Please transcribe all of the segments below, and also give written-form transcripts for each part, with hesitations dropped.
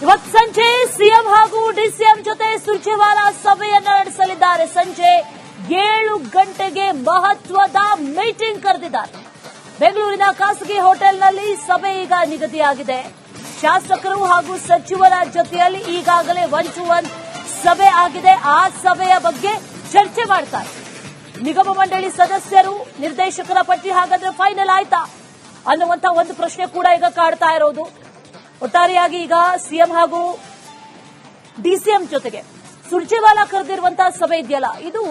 ಇವತ್ತು ಸಂಜೆ ಸಿಎಂ ಹಾಗೂ ಡಿಸಿಎಂ ಜೊತೆ ಸುರ್ಜೇವಾಲಾ ಸಭೆಯನ್ನ ನಡೆಸಲಿದ್ದಾರೆ. ಸಂಜೆ 7 ಗಂಟೆಗೆ ಮಹತ್ವದ ಮೀಟಿಂಗ್ ಕರೆದಿದ್ದಾರೆ. ಬೆಂಗಳೂರಿನ ಖಾಸಗಿ ಹೋಟೆಲ್ನಲ್ಲಿ ಸಭೆ ಈಗ ನಿಗದಿಯಾಗಿದೆ. ಶಾಸಕರು ಹಾಗೂ ಸಚಿವರ ಜೊತೆಯಲ್ಲಿ ಈಗಾಗಲೇ 1-to-1 ಸಭೆ ಆಗಿದೆ. ಆ ಸಭೆಯ ಬಗ್ಗೆ ಚರ್ಚೆ ಮಾಡ್ತಾರೆ. ನಿಗಮ ಮಂಡಳಿ ಸದಸ್ಯರು, ನಿರ್ದೇಶಕರ ಪಟ್ಟಿ ಹಾಗಾದ್ರೆ ಫೈನಲ್ ಆಯ್ತಾ ಅನ್ನುವಂತ ಒಂದು ಪ್ರಶ್ನೆ ಕೂಡ ಈಗ ಕಾಡ್ತಾ ಇರೋದು. ಒಟ್ಟಾರೆಯಾಗಿ ಈಗ ಸಿಎಂ ಹಾಗೂ ಡಿಸಿಎಂ ಜೊತೆಗೆ ಸುರ್ಜೇವಾಲಾ ಕರೆದಿರುವಂತಹ ಸಭೆ ಇದೆಯಲ್ಲ, ಇದು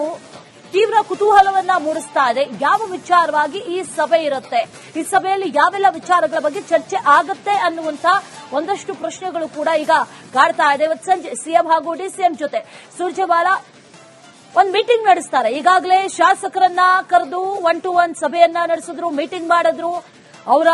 ತೀವ್ರ ಕುತೂಹಲವನ್ನ ಮೂಡಿಸ್ತಾ ಇದೆ. ಯಾವ ವಿಚಾರವಾಗಿ ಈ ಸಭೆ ಇರುತ್ತೆ, ಈ ಸಭೆಯಲ್ಲಿ ಯಾವೆಲ್ಲ ವಿಚಾರಗಳ ಬಗ್ಗೆ ಚರ್ಚೆ ಆಗುತ್ತೆ ಅನ್ನುವಂತ ಒಂದಷ್ಟು ಪ್ರಶ್ನೆಗಳು ಕೂಡ ಈಗ ಕಾಡ್ತಾ ಇದೆ. ಇವತ್ತು ಸಂಜೆ ಸಿಎಂ ಹಾಗೂ ಡಿಸಿಎಂ ಜೊತೆ ಸುರ್ಜೇವಾಲಾ ಒಂದು ಮೀಟಿಂಗ್ ನಡೆಸ್ತಾರೆ. ಈಗಾಗಲೇ ಶಾಸಕರನ್ನ ಕರೆದು 1-to-1 ಸಭೆಯನ್ನ ನಡೆಸಿದ್ರು, ಮೀಟಿಂಗ್ ಮಾಡಿದ್ರು. ಅವರ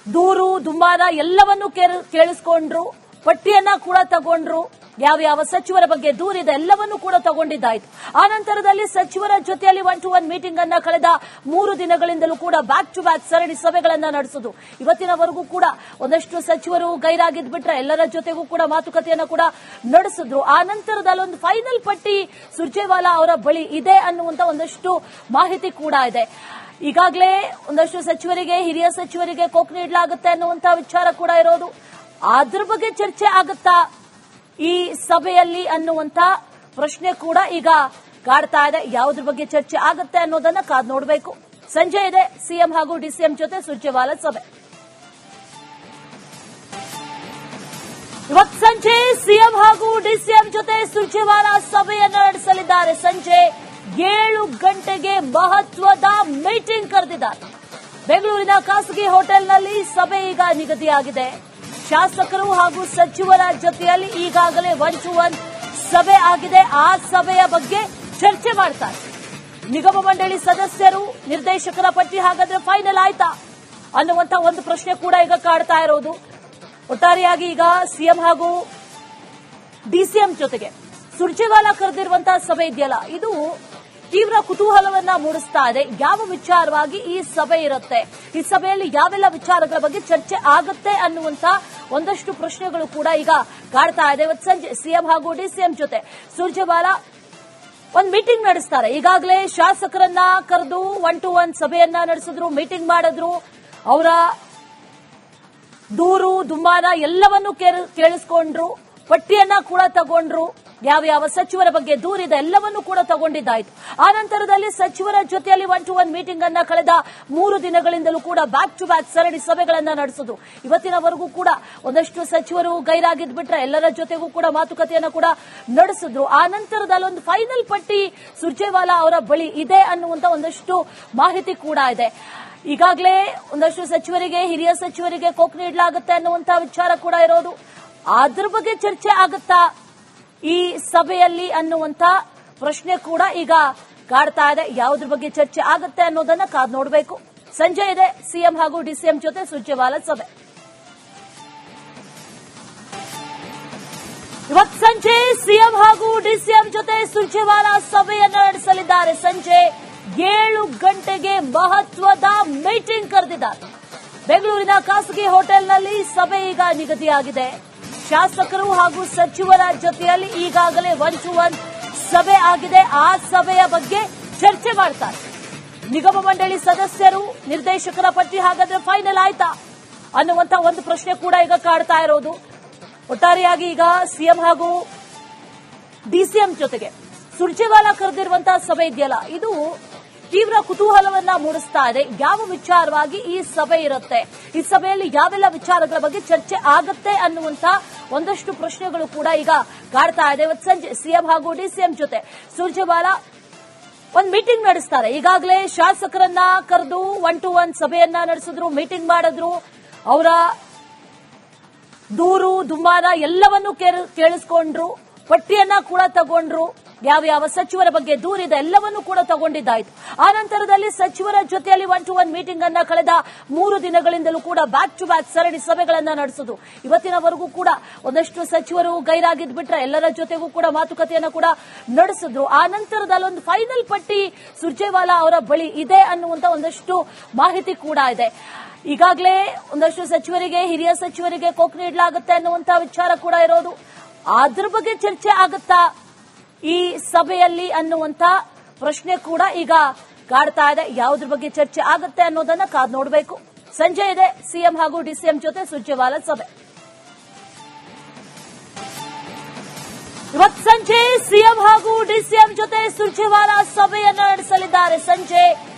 ದೂರು ದುಮ್ಮಾನ ಎಲ್ಲವನ್ನೂ ಕೇಳಿಸ್ಕೊಂಡ್ರು, ಪಟ್ಟಿಯನ್ನ ಕೂಡ ತಗೊಂಡ್ರು. ಯಾವ ಸಚಿವರ ಬಗ್ಗೆ ದೂರಿದೆ ಎಲ್ಲವನ್ನೂ ಕೂಡ ತಗೊಂಡಿದ್ದಾಯ್ತು. ಆ ನಂತರದಲ್ಲಿ ಸಚಿವರ ಜೊತೆಯಲ್ಲಿ 1-to-1 ಮೀಟಿಂಗ್ ಅನ್ನ ಕಳೆದ 3 ದಿನಗಳಿಂದಲೂ ಕೂಡ ಬ್ಯಾಕ್ ಟು ಬ್ಯಾಕ್ ಸರಣಿ ಸಭೆಗಳನ್ನ ನಡೆಸುದು. ಇವತ್ತಿನವರೆಗೂ ಕೂಡ ಒಂದಷ್ಟು ಸಚಿವರು ಗೈರಾಗಿದ್ ಬಿಟ್ರೆ ಎಲ್ಲರ ಜೊತೆಗೂ ಕೂಡ ಮಾತುಕತೆಯನ್ನ ಕೂಡ ನಡೆಸಿದ್ರು. ಆ ನಂತರದಲ್ಲಿ ಒಂದು ಫೈನಲ್ ಪಟ್ಟಿ ಸುರ್ಜೇವಾಲಾ ಅವರ ಬಳಿ ಇದೆ ಅನ್ನುವಂತ ಒಂದಷ್ಟು ಮಾಹಿತಿ ಕೂಡ ಇದೆ. ಈಗಾಗಲೇ ಒಂದಷ್ಟು ಸಚಿವರಿಗೆ, ಹಿರಿಯ ಸಚಿವರಿಗೆ ಕೊಕ್ ನೀಡಲಾಗುತ್ತೆ ಅನ್ನುವಂತ ವಿಚಾರ ಕೂಡ ಇರೋದು. ಅದ್ರ ಬಗ್ಗೆ ಚರ್ಚೆ ಆಗುತ್ತಾ ಈ ಸಭೆಯಲ್ಲಿ ಅನ್ನುವಂತ ಪ್ರಶ್ನೆ ಕೂಡ ಈಗ ಕಾಡ್ತಾ ಇದೆ. ಯಾವುದ್ರ ಬಗ್ಗೆ ಚರ್ಚೆ ಆಗುತ್ತೆ ಅನ್ನೋದನ್ನ ಕಾದ್ ನೋಡಬೇಕು. ಸಂಜೆ ಇದೆ ಸಿಎಂ ಹಾಗೂ ಡಿಸಿಎಂ ಜೊತೆ ಸುರ್ಜೇವಾಲಾ ಸಭೆ. ಇವತ್ತು ಸಂಜೆ ಸಿಎಂ ಹಾಗೂ ಡಿಸಿಎಂ ಜೊತೆ ಸುರ್ಜೇವಾಲಾ ಸಭೆಯನ್ನ ನಡೆಸಲಿದ್ದಾರೆ. ಸಂಜೆ 7 ಗಂಟೆಗೆ ಮಹತ್ವದ ಮೀಟಿಂಗ್ ಕರೆದಿದ್ದಾರೆ. ಬೆಂಗಳೂರಿನ ಖಾಸಗಿ ಹೋಟೆಲ್ನಲ್ಲಿ ಸಭೆ ಈಗ ನಿಗದಿಯಾಗಿದೆ. ಶಾಸಕರು ಹಾಗೂ ಸಚಿವರ ಜೊತೆಯಲ್ಲಿ ಈಗಾಗಲೇ 1-to-1 ಸಭೆ ಆಗಿದೆ. ಆ ಸಭೆಯ ಬಗ್ಗೆ ಚರ್ಚೆ ಮಾಡ್ತಾರೆ. ನಿಗಮ ಮಂಡಳಿ ಸದಸ್ಯರು, ನಿರ್ದೇಶಕರ ಪಟ್ಟಿ ಹಾಗಾದ್ರೆ ಫೈನಲ್ ಆಯ್ತಾ ಅನ್ನುವಂತ ಒಂದು ಪ್ರಶ್ನೆ ಕೂಡ ಈಗ ಕಾಡ್ತಾ ಇರೋದು. ಒಟ್ಟಾರೆಯಾಗಿ ಈಗ ಸಿಎಂ ಹಾಗೂ ಡಿಸಿಎಂ ಜೊತೆಗೆ ಸುರ್ಜೇವಾಲಾ ಕರೆದಿರುವಂತಹ ಸಭೆ ಇದೆಯಲ್ಲ, ಇದು ತೀವ್ರ ಕುತೂಹಲವನ್ನ ಮೂಡಿಸ್ತಾ ಇದೆ. ಯಾವ ವಿಚಾರವಾಗಿ ಈ ಸಭೆ ಇರುತ್ತೆ, ಈ ಸಭೆಯಲ್ಲಿ ಯಾವೆಲ್ಲ ವಿಚಾರಗಳ ಬಗ್ಗೆ ಚರ್ಚೆ ಆಗುತ್ತೆ ಅನ್ನುವಂತ ಒಂದಷ್ಟು ಪ್ರಶ್ನೆಗಳು ಕೂಡ ಈಗ ಕಾಡ್ತಾ ಇದೆ. ಇವತ್ತು ಸಂಜೆ ಸಿಎಂ ಹಾಗೂ ಡಿಸಿಎಂ ಜೊತೆ ಸುರ್ಜೇವಾಲಾ ಒಂದು ಮೀಟಿಂಗ್ ನಡೆಸ್ತಾರೆ. ಈಗಾಗಲೇ ಶಾಸಕರನ್ನ ಕರೆದು 1-to-1 ಸಭೆಯನ್ನ ನಡೆಸಿದ್ರು, ಮೀಟಿಂಗ್ ಮಾಡಿದ್ರು. ಅವರ ದೂರು ದುಮ್ಮಾನ ಎಲ್ಲವನ್ನೂ ಕೇಳಿಸ್ಕೊಂಡ್ರು, ಪಟ್ಟಿಯನ್ನ ಕೂಡ ತಗೊಂಡ್ರು. ಯಾವ ಸಚಿವರ ಬಗ್ಗೆ ದೂರಿದೆ ಎಲ್ಲವನ್ನೂ ಕೂಡ ತಗೊಂಡಿದ್ದಾಯ್ತು. ಆ ನಂತರದಲ್ಲಿ ಸಚಿವರ ಜೊತೆಯಲ್ಲಿ 1-to-1 ಮೀಟಿಂಗ್ ಅನ್ನ ಕಳೆದ 3 ದಿನಗಳಿಂದಲೂ ಕೂಡ ಬ್ಯಾಕ್ ಟು ಬ್ಯಾಕ್ ಸರಣಿ ಸಭೆಗಳನ್ನ ನಡೆಸುದು. ಇವತ್ತಿನವರೆಗೂ ಕೂಡ ಒಂದಷ್ಟು ಸಚಿವರು ಗೈರಾಗಿದ್ ಬಿಟ್ರೆ ಎಲ್ಲರ ಜೊತೆಗೂ ಕೂಡ ಮಾತುಕತೆಯನ್ನ ಕೂಡ ನಡೆಸಿದ್ರು. ಆ ನಂತರದಲ್ಲಿ ಒಂದು ಫೈನಲ್ ಪಟ್ಟಿ ಸುರ್ಜೇವಾಲಾ ಅವರ ಬಳಿ ಇದೆ ಅನ್ನುವಂತ ಒಂದಷ್ಟು ಮಾಹಿತಿ ಕೂಡ ಇದೆ. ಈಗಾಗಲೇ ಒಂದಷ್ಟು ಸಚಿವರಿಗೆ, ಹಿರಿಯ ಸಚಿವರಿಗೆ ಕೊಕ್ ನೀಡಲಾಗುತ್ತೆ ಅನ್ನುವಂತ ವಿಚಾರ ಕೂಡ ಇರೋದು. ಅದ್ರ ಬಗ್ಗೆ ಚರ್ಚೆ ಆಗುತ್ತಾ ಈ ಸಭೆಯಲ್ಲಿ ಅನ್ನುವಂತ ಪ್ರಶ್ನೆ ಕೂಡ ಈಗ ಕಾಡ್ತಾ ಇದೆ. ಯಾವುದ್ರ ಬಗ್ಗೆ ಚರ್ಚೆ ಆಗುತ್ತೆ ಅನ್ನೋದನ್ನ ಕಾದ್ ನೋಡಬೇಕು. ಸಂಜೆ ಇದೆ ಸಿಎಂ ಹಾಗೂ ಡಿಸಿಎಂ ಜೊತೆ ಸುರ್ಜೇವಾಲಾ ಸಭೆ. ಇವತ್ತು ಸಂಜೆ ಸಿಎಂ ಹಾಗೂ ಡಿಸಿಎಂ ಜೊತೆ ಸುರ್ಜೇವಾಲಾ ಸಭೆಯನ್ನ ನಡೆಸಲಿದ್ದಾರೆ. ಸಂಜೆ 7 ಗಂಟೆಗೆ ಮಹತ್ವದ ಮೀಟಿಂಗ್ ಕರೆದಿದ್ದಾರೆ. ಬೆಂಗಳೂರಿನ ಖಾಸಗಿ ಹೋಟೆಲ್ನಲ್ಲಿ ಸಭೆ ಈಗ ನಿಗದಿಯಾಗಿದೆ. ಶಾಸಕರು ಹಾಗೂ ಸಚಿವರ ಜೊತೆಯಲ್ಲಿ ಈಗಾಗಲೇ 1-to-1 ಸಭೆ ಆಗಿದೆ. ಆ ಸಭೆಯ ಬಗ್ಗೆ ಚರ್ಚೆ ಮಾಡ್ತಾರೆ. ನಿಗಮ ಮಂಡಳಿ ಸದಸ್ಯರು, ನಿರ್ದೇಶಕರ ಪಟ್ಟಿ ಹಾಗಾದ್ರೆ ಫೈನಲ್ ಆಯ್ತಾ ಅನ್ನುವಂತ ಒಂದು ಪ್ರಶ್ನೆ ಕೂಡ ಈಗ ಕಾಡ್ತಾ ಇರೋದು. ಒಟ್ಟಾರೆಯಾಗಿ ಈಗ ಸಿಎಂ ಹಾಗೂ ಡಿಸಿಎಂ ಜೊತೆಗೆ ಸುರ್ಜೇವಾಲಾ ಕರೆದಿರುವಂತಹ ಸಭೆ ಇದೆಯಲ್ಲ, ಇದು ತೀವ್ರ ಕುತೂಹಲವನ್ನ ಮೂಡಿಸ್ತಾ ಇದೆ. ಯಾವ ವಿಚಾರವಾಗಿ ಈ ಸಭೆ ಇರುತ್ತೆ, ಈ ಸಭೆಯಲ್ಲಿ ಯಾವೆಲ್ಲ ವಿಚಾರಗಳ ಬಗ್ಗೆ ಚರ್ಚೆ ಆಗುತ್ತೆ ಅನ್ನುವಂತ ಒಂದಷ್ಟು ಪ್ರಶ್ನೆಗಳು ಕೂಡ ಈಗ ಕಾಡ್ತಾ ಇದೆ. ಇವತ್ತು ಸಂಜೆ ಸಿಎಂ ಹಾಗೂ ಡಿಸಿಎಂ ಜೊತೆ ಸುರ್ಜೇವಾಲಾ ಒಂದು ಮೀಟಿಂಗ್ ನಡೆಸ್ತಾರೆ. ಈಗಾಗಲೇ ಶಾಸಕರನ್ನ ಕರೆದು 1-to-1 ಸಭೆಯನ್ನ ನಡೆಸಿದ್ರು, ಮೀಟಿಂಗ್ ಮಾಡಿದ್ರು. ಅವರ ದೂರು ದುಮ್ಮಾನ ಎಲ್ಲವನ್ನೂ ಕೇಳಿಸ್ಕೊಂಡ್ರು, ಪಟ್ಟಿಯನ್ನ ಕೂಡ ತಗೊಂಡ್ರು. ಯಾವ ಸಚಿವರ ಬಗ್ಗೆ ದೂರಿದೆ ಎಲ್ಲವನ್ನೂ ಕೂಡ ತಗೊಂಡಿದ್ದಾಯ್ತು. ಆ ನಂತರದಲ್ಲಿ ಸಚಿವರ ಜೊತೆಯಲ್ಲಿ 1-to-1 ಮೀಟಿಂಗ್ ಅನ್ನ ಕಳೆದ 3 ದಿನಗಳಿಂದಲೂ ಕೂಡ ಬ್ಯಾಕ್ ಟು ಬ್ಯಾಕ್ ಸರಣಿ ಸಭೆಗಳನ್ನ ನಡೆಸುದು. ಇವತ್ತಿನವರೆಗೂ ಕೂಡ ಒಂದಷ್ಟು ಸಚಿವರು ಗೈರಾಗಿದ್ ಬಿಟ್ರೆ ಎಲ್ಲರ ಜೊತೆಗೂ ಕೂಡ ಮಾತುಕತೆಯನ್ನ ಕೂಡ ನಡೆಸಿದ್ರು. ಆ ನಂತರದಲ್ಲಿ ಒಂದು ಫೈನಲ್ ಪಟ್ಟಿ ಸುರ್ಜೇವಾಲಾ ಅವರ ಬಳಿ ಇದೆ ಅನ್ನುವಂತ ಒಂದಷ್ಟು ಮಾಹಿತಿ ಕೂಡ ಇದೆ. ಈಗಾಗಲೇ ಒಂದಷ್ಟು ಸಚಿವರಿಗೆ, ಹಿರಿಯ ಸಚಿವರಿಗೆ ಕೊಕ್ ನೀಡಲಾಗುತ್ತೆ ಅನ್ನುವಂತ ವಿಚಾರ ಕೂಡ ಇರೋದು. ಅದ್ರ ಬಗ್ಗೆ ಚರ್ಚೆ ಆಗುತ್ತಾ ಈ ಸಭೆಯಲ್ಲಿ ಅನ್ನುವಂತ ಪ್ರಶ್ನೆ ಕೂಡ ಈಗ ಕಾಡ್ತಾ ಇದೆ. ಯಾವುದ್ರ ಬಗ್ಗೆ ಚರ್ಚೆ ಆಗುತ್ತೆ ಅನ್ನೋದನ್ನ ಕಾದ್ ನೋಡಬೇಕು. ಸಂಜೆ ಇದೆ ಸಿಎಂ ಹಾಗೂ ಡಿಸಿಎಂ ಜೊತೆ ಸುರ್ಜೇವಾಲಾ ಸಭೆ. ಇವತ್ತು ಸಂಜೆ ಸಿಎಂ ಹಾಗೂ ಡಿಸಿಎಂ ಜೊತೆ ಸುರ್ಜೇವಾಲಾ ಸಭೆಯನ್ನ ನಡೆಸಲಿದ್ದಾರೆ. ಸಂಜೆ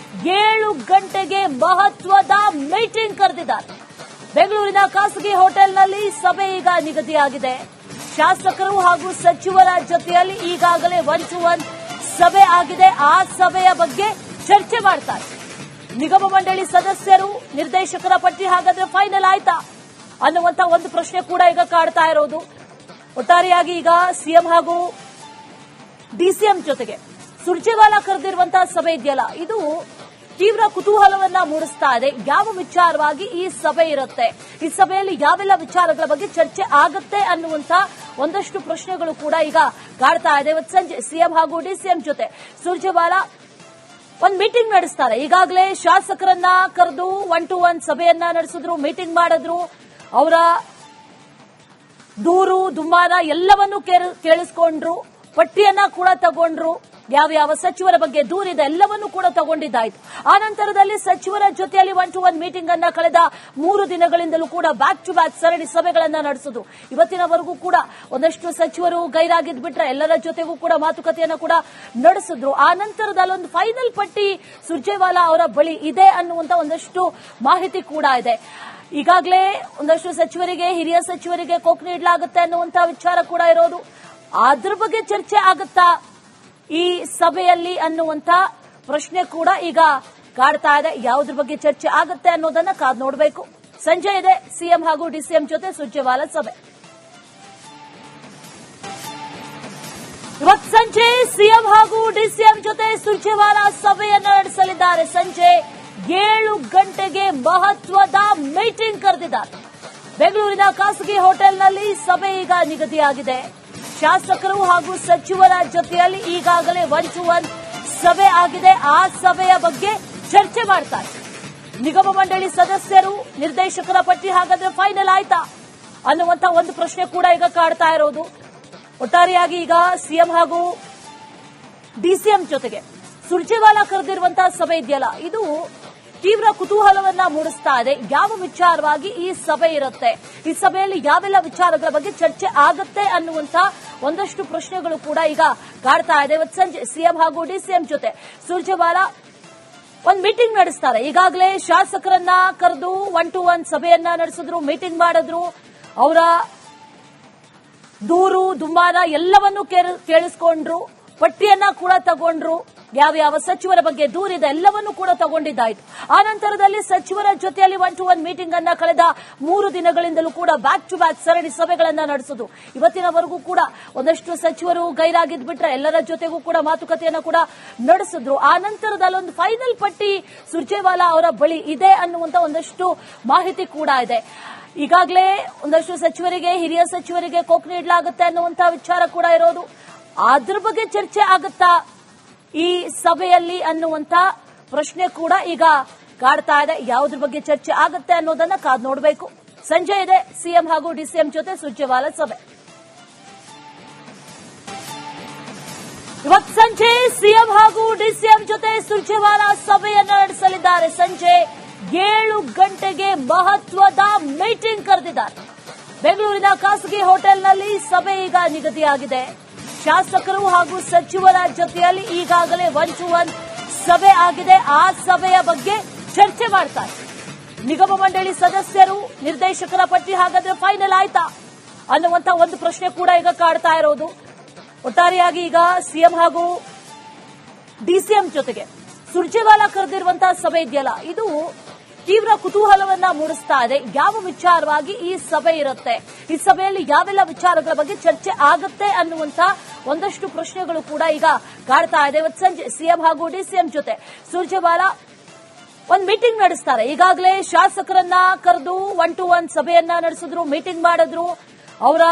7 ಗಂಟೆಗೆ ಮಹತ್ವದ ಮೀಟಿಂಗ್ ಕರೆದಿದ್ದಾರೆ. ಬೆಂಗಳೂರಿನ ಖಾಸಗಿ ಹೋಟೆಲ್ನಲ್ಲಿ ಸಭೆ ಈಗ ನಿಗದಿಯಾಗಿದೆ. ಶಾಸಕರು ಹಾಗೂ ಸಚಿವರ ಜೊತೆಯಲ್ಲಿ ಈಗಾಗಲೇ 1-to-1 ಸಭೆ ಆಗಿದೆ. ಆ ಸಭೆಯ ಬಗ್ಗೆ ಚರ್ಚೆ ಮಾಡ್ತಾರೆ. ನಿಗಮ ಮಂಡಳಿ ಸದಸ್ಯರು, ನಿರ್ದೇಶಕರ ಪಟ್ಟಿ ಹಾಗಾದ್ರೆ ಫೈನಲ್ ಆಯ್ತಾ ಅನ್ನುವಂತ ಒಂದು ಪ್ರಶ್ನೆ ಕೂಡ ಈಗ ಕಾಡ್ತಾ ಇರೋದು. ಒಟ್ಟಾರೆಯಾಗಿ ಈಗ ಸಿಎಂ ಹಾಗೂ ಡಿಸಿಎಂ ಜೊತೆಗೆ ಸುರ್ಜೇವಾಲಾ ಕರೆದಿರುವಂತಹ ಸಭೆ ಇದೆಯಲ್ಲ, ಇದು ತೀವ್ರ ಕುತೂಹಲವನ್ನ ಮೂಡಿಸ್ತಾ ಇದೆ. ಯಾವ ವಿಚಾರವಾಗಿ ಈ ಸಭೆ ಇರುತ್ತೆ, ಈ ಸಭೆಯಲ್ಲಿ ಯಾವೆಲ್ಲ ವಿಚಾರಗಳ ಬಗ್ಗೆ ಚರ್ಚೆ ಆಗುತ್ತೆ ಅನ್ನುವಂತ ಒಂದಷ್ಟು ಪ್ರಶ್ನೆಗಳು ಕೂಡ ಈಗ ಕಾಡ್ತಾ ಇದೆ. ಇವತ್ತು ಸಂಜೆ ಸಿಎಂ ಹಾಗೂ ಡಿಸಿಎಂ ಜೊತೆ ಸುರ್ಜೇವಾಲಾ ಒಂದು ಮೀಟಿಂಗ್ ನಡೆಸ್ತಾರೆ. ಈಗಾಗಲೇ ಶಾಸಕರನ್ನ ಕರೆದು 1-to-1 ಸಭೆಯನ್ನ ನಡೆಸಿದ್ರು, ಮೀಟಿಂಗ್ ಮಾಡಿದ್ರು. ಅವರ ದೂರು, ದುಮ್ಮಾನ ಎಲ್ಲವನ್ನೂ ಕೇಳಿಸ್ಕೊಂಡ್ರು. ಪಟ್ಟಿಯನ್ನ ಕೂಡ ತಗೊಂಡ್ರು. ಯಾವ ಸಚಿವರ ಬಗ್ಗೆ ದೂರಿದೆ ಎಲ್ಲವನ್ನೂ ಕೂಡ ತಗೊಂಡಿದ್ದಾಯ್ತು. ಆ ನಂತರದಲ್ಲಿ ಸಚಿವರ ಜೊತೆಯಲ್ಲಿ 1-to-1 ಮೀಟಿಂಗ್ ಅನ್ನ ಕಳೆದ 3 ದಿನಗಳಿಂದಲೂ ಕೂಡ ಬ್ಯಾಕ್ ಟು ಬ್ಯಾಕ್ ಸರಣಿ ಸಭೆಗಳನ್ನ ನಡೆಸಿದ್ರು. ಇವತ್ತಿನವರೆಗೂ ಕೂಡ ಒಂದಷ್ಟು ಸಚಿವರು ಗೈರಾಗಿದ್ ಬಿಟ್ರೆ ಎಲ್ಲರ ಜೊತೆಗೂ ಕೂಡ ಮಾತುಕತೆಯನ್ನ ಕೂಡ ನಡೆಸಿದ್ರು. ಆ ನಂತರದಲ್ಲಿ ಒಂದು ಫೈನಲ್ ಪಟ್ಟಿ ಸುರ್ಜೇವಾಲಾ ಅವರ ಬಳಿ ಇದೆ ಅನ್ನುವಂತ ಒಂದಷ್ಟು ಮಾಹಿತಿ ಕೂಡ ಇದೆ. ಈಗಾಗಲೇ ಒಂದಷ್ಟು ಸಚಿವರಿಗೆ, ಹಿರಿಯ ಸಚಿವರಿಗೆ ಕೊಕ್ ನೀಡಲಾಗುತ್ತೆ ಅನ್ನುವಂತ ವಿಚಾರ ಕೂಡ ಇರೋದು. ಅದ್ರ ಬಗ್ಗೆ ಚರ್ಚೆ ಆಗುತ್ತಾ ಈ ಸಭೆಯಲ್ಲಿ ಅನ್ನುವಂತ ಪ್ರಶ್ನೆ ಕೂಡ ಈಗ ಕಾಡ್ತಾ ಇದೆ. ಯಾವುದ್ರ ಬಗ್ಗೆ ಚರ್ಚೆ ಆಗುತ್ತೆ ಅನ್ನೋದನ್ನ ಕಾದ್ ನೋಡಬೇಕು. ಸಂಜೆ ಇದೆ ಸಿಎಂ ಹಾಗೂ ಡಿಸಿಎಂ ಜೊತೆ ಸುರ್ಜೇವಾಲಾ ಸಭೆ. ಇವತ್ತು ಸಂಜೆ ಸಿಎಂ ಹಾಗೂ ಡಿಸಿಎಂ ಜೊತೆ ಸುರ್ಜೇವಾಲಾ ಸಭೆಯನ್ನ ನಡೆಸಲಿದ್ದಾರೆ. ಸಂಜೆ 7 ಗಂಟೆಗೆ ಮಹತ್ವದ ಮೀಟಿಂಗ್ ಕರೆದಿದ್ದಾರೆ. ಬೆಂಗಳೂರಿನ ಖಾಸಗಿ ಹೋಟೆಲ್ನಲ್ಲಿ ಸಭೆ ಈಗ ನಿಗದಿಯಾಗಿದೆ. ಶಾಸಕರು ಹಾಗೂ ಸಚಿವರ ಜೊತೆಯಲ್ಲಿ ಈಗಾಗಲೇ 1-to-1 ಸಭೆ ಆಗಿದೆ. ಆ ಸಭೆಯ ಬಗ್ಗೆ ಚರ್ಚೆ ಮಾಡ್ತಾರೆ. ನಿಗಮ ಮಂಡಳಿ ಸದಸ್ಯರು, ನಿರ್ದೇಶಕರ ಪಟ್ಟಿ ಹಾಗಾದ್ರೆ ಫೈನಲ್ ಆಯ್ತಾ ಅನ್ನುವಂತ ಒಂದು ಪ್ರಶ್ನೆ ಕೂಡ ಈಗ ಕಾಡ್ತಾ ಇರೋದು. ಒಟ್ಟಾರೆಯಾಗಿ ಈಗ ಸಿಎಂ ಹಾಗೂ ಡಿಸಿಎಂ ಜೊತೆಗೆ ಸುರ್ಜೇವಾಲಾ ಕರೆದಿರುವಂತಹ ಸಭೆ ಇದೆಯಲ್ಲ, ಇದು ತೀವ್ರ ಕುತೂಹಲವನ್ನ ಮೂಡಿಸ್ತಾ ಇದೆ. ಯಾವ ವಿಚಾರವಾಗಿ ಈ ಸಭೆ ಇರುತ್ತೆ, ಈ ಸಭೆಯಲ್ಲಿ ಯಾವೆಲ್ಲ ವಿಚಾರಗಳ ಬಗ್ಗೆ ಚರ್ಚೆ ಆಗುತ್ತೆ ಅನ್ನುವಂತ ಒಂದಷ್ಟು ಪ್ರಶ್ನೆಗಳು ಕೂಡ ಈಗ ಕಾಡ್ತಾ ಇದೆ. ಇವತ್ತು ಸಂಜೆ ಸಿಎಂ ಹಾಗೂ ಡಿಸಿಎಂ ಜೊತೆ ಸುರ್ಜೇವಾಲಾ ಒಂದು ಮೀಟಿಂಗ್ ನಡೆಸ್ತಾರೆ. ಈಗಾಗಲೇ ಶಾಸಕರನ್ನ ಕರೆದು 1-to-1 ಸಭೆಯನ್ನ ನಡೆಸಿದ್ರು, ಮೀಟಿಂಗ್ ಮಾಡಿದ್ರು. ಅವರ ದೂರು, ದುಮ್ಮಾನ ಎಲ್ಲವನ್ನೂ ಕೇಳಿಸ್ಕೊಂಡ್ರು. ಪಟ್ಟಿಯನ್ನ ಕೂಡ ತಗೊಂಡ್ರು. ಯಾವ ಸಚಿವರ ಬಗ್ಗೆ ದೂರಿದೆ ಎಲ್ಲವನ್ನೂ ಕೂಡ ತಗೊಂಡಿದ್ದಾಯ್ತು. ಆ ನಂತರದಲ್ಲಿ ಸಚಿವರ ಜೊತೆಯಲ್ಲಿ 1-to-1 ಮೀಟಿಂಗ್ ಅನ್ನ ಕಳೆದ 3 ದಿನಗಳಿಂದಲೂ ಕೂಡ ಬ್ಯಾಕ್ ಟು ಬ್ಯಾಕ್ ಸರಣಿ ಸಭೆಗಳನ್ನ ನಡೆಸಿದ್ರು. ಇವತ್ತಿನವರೆಗೂ ಕೂಡ ಒಂದಷ್ಟು ಸಚಿವರು ಗೈರಾಗಿದ್ ಬಿಟ್ರೆ ಎಲ್ಲರ ಜೊತೆಗೂ ಕೂಡ ಮಾತುಕತೆಯನ್ನ ಕೂಡ ನಡೆಸಿದ್ರು. ಆ ನಂತರದಲ್ಲಿ ಒಂದು ಫೈನಲ್ ಪಟ್ಟಿ ಸುರ್ಜೇವಾಲಾ ಅವರ ಬಳಿ ಇದೆ ಅನ್ನುವಂತ ಒಂದಷ್ಟು ಮಾಹಿತಿ ಕೂಡ ಇದೆ. ಈಗಾಗಲೇ ಒಂದಷ್ಟು ಸಚಿವರಿಗೆ, ಹಿರಿಯ ಸಚಿವರಿಗೆ ಕೊಕ್ ನೀಡಲಾಗುತ್ತೆ ಅನ್ನುವಂತ ವಿಚಾರ ಕೂಡ ಇರೋದು. ಅದ್ರ ಬಗ್ಗೆ ಚರ್ಚೆ ಆಗುತ್ತಾ ಈ ಸಭೆಯಲ್ಲಿ ಅನ್ನುವಂತ ಪ್ರಶ್ನೆ ಕೂಡ ಈಗ ಕಾಡ್ತಾ ಇದೆ. ಯಾವುದ್ರ ಬಗ್ಗೆ ಚರ್ಚೆ ಆಗುತ್ತೆ ಅನ್ನೋದನ್ನ ಕಾದ್ ನೋಡಬೇಕು. ಸಂಜೆ ಇದೆ ಸಿಎಂ ಹಾಗೂ ಡಿಸಿಎಂ ಜೊತೆ ಸುರ್ಜೇವಾಲಾ ಸಭೆ. ಇವತ್ತು ಸಂಜೆ ಸಿಎಂ ಹಾಗೂ ಡಿಸಿಎಂ ಜೊತೆ ಸುರ್ಜೇವಾಲಾ ಸಭೆಯನ್ನ ನಡೆಸಲಿದ್ದಾರೆ. ಸಂಜೆ 7 ಗಂಟೆಗೆ ಮಹತ್ವದ ಮೀಟಿಂಗ್ ಕರೆದಿದ್ದಾರೆ. ಬೆಂಗಳೂರಿನ ಖಾಸಗಿ ಹೋಟೆಲ್ನಲ್ಲಿ ಸಭೆ ಈಗ ನಿಗದಿಯಾಗಿದೆ. ಶಾಸಕರು ಹಾಗೂ ಸಚಿವರ ಜೊತೆಯಲ್ಲಿ ಈಗಾಗಲೇ 1-to-1 ಸಭೆ ಆಗಿದೆ. ಆ ಸಭೆಯ ಬಗ್ಗೆ ಚರ್ಚೆ ಮಾಡ್ತಾರೆ. ನಿಗಮ ಮಂಡಳಿ ಸದಸ್ಯರು, ನಿರ್ದೇಶಕರ ಪಟ್ಟಿ ಹಾಗಾದ್ರೆ ಫೈನಲ್ ಆಯ್ತಾ ಅನ್ನುವಂತ ಒಂದು ಪ್ರಶ್ನೆ ಕೂಡ ಈಗ ಕಾಡ್ತಾ ಇರೋದು. ಒಟ್ಟಾರೆಯಾಗಿ ಈಗ ಸಿಎಂ ಹಾಗೂ ಡಿಸಿಎಂ ಜೊತೆಗೆ ಸುರ್ಜೇವಾಲಾ ಕರೆದಿರುವಂತಹ ಸಭೆ ಇದೆಯಲ್ಲ, ಇದು ತೀವ್ರ ಕುತೂಹಲವನ್ನ ಮೂಡಿಸ್ತಾ ಇದೆ. ಯಾವ ವಿಚಾರವಾಗಿ ಈ ಸಭೆ ಇರುತ್ತೆ, ಈ ಸಭೆಯಲ್ಲಿ ಯಾವೆಲ್ಲ ವಿಚಾರಗಳ ಬಗ್ಗೆ ಚರ್ಚೆ ಆಗುತ್ತೆ ಅನ್ನುವಂತ ಒಂದಷ್ಟು ಪ್ರಶ್ನೆಗಳು ಕೂಡ ಈಗ ಕಾಡ್ತಾ ಇದೆ. ಇವತ್ತು ಸಂಜೆ ಸಿಎಂ ಹಾಗೂ ಡಿಸಿಎಂ ಜೊತೆ ಸುರ್ಜೇವಾಲಾ ಒಂದು ಮೀಟಿಂಗ್ ನಡೆಸ್ತಾರೆ. ಈಗಾಗಲೇ ಶಾಸಕರನ್ನ ಕರೆದು 1-to-1 ಸಭೆಯನ್ನ ನಡೆಸಿದ್ರು, ಮೀಟಿಂಗ್ ಮಾಡಿದ್ರು. ಅವರ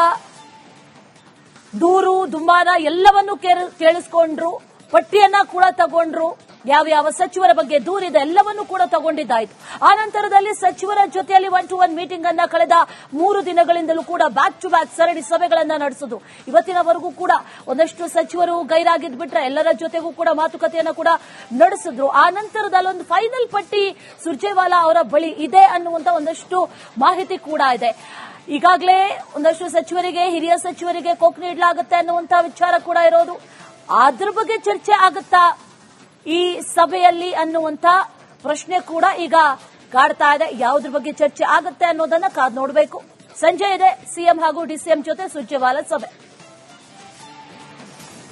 ದೂರು, ದುಮ್ಮಾನ ಎಲ್ಲವನ್ನೂ ಕೇಳಿಸ್ಕೊಂಡ್ರು. ಪಟ್ಟಿಯನ್ನ ಕೂಡ ತಗೊಂಡ್ರು. ಯಾವ ಸಚಿವರ ಬಗ್ಗೆ ದೂರಿದೆ ಎಲ್ಲವನ್ನೂ ಕೂಡ ತಗೊಂಡಿದ್ದಾಯಿತು. ಆ ನಂತರದಲ್ಲಿ ಸಚಿವರ ಜೊತೆಯಲ್ಲಿ 1-to-1 ಮೀಟಿಂಗ್ ಅನ್ನ ಕಳೆದ 3 ದಿನಗಳಿಂದಲೂ ಕೂಡ ಬ್ಯಾಕ್ ಟು ಬ್ಯಾಕ್ ಸರಣಿ ಸಭೆಗಳನ್ನ ನಡೆಸಿದ್ರು. ಇವತ್ತಿನವರೆಗೂ ಕೂಡ ಒಂದಷ್ಟು ಸಚಿವರು ಗೈರಾಗಿದ್ ಬಿಟ್ರೆ ಎಲ್ಲರ ಜೊತೆಗೂ ಕೂಡ ಮಾತುಕತೆಯನ್ನ ಕೂಡ ನಡೆಸಿದ್ರು. ಆ ನಂತರದಲ್ಲಿ ಒಂದು ಫೈನಲ್ ಪಟ್ಟಿ ಸುರ್ಜೇವಾಲಾ ಅವರ ಬಳಿ ಇದೆ ಅನ್ನುವಂತ ಒಂದಷ್ಟು ಮಾಹಿತಿ ಕೂಡ ಇದೆ. ಈಗಾಗಲೇ ಒಂದಷ್ಟು ಸಚಿವರಿಗೆ, ಹಿರಿಯ ಸಚಿವರಿಗೆ ಕೊಕ್ ನೀಡಲಾಗುತ್ತೆ ಅನ್ನುವಂತ ವಿಚಾರ ಕೂಡ ಇರೋದು. ಅದ್ರ ಬಗ್ಗೆ ಚರ್ಚೆ ಆಗುತ್ತಾ ಈ ಸಭೆಯಲ್ಲಿ ಅನ್ನುವಂತ ಪ್ರಶ್ನೆ ಕೂಡ ಈಗ ಕಾಡ್ತಾ ಇದೆ. ಯಾವುದ್ರ ಬಗ್ಗೆ ಚರ್ಚೆ ಆಗುತ್ತೆ ಅನ್ನೋದನ್ನ ಕಾದ್ ನೋಡಬೇಕು. ಸಂಜೆ ಇದೆ ಸಿಎಂ ಹಾಗೂ ಡಿಸಿಎಂ ಜೊತೆ ಸುರ್ಜೇವಾಲಾ ಸಭೆ.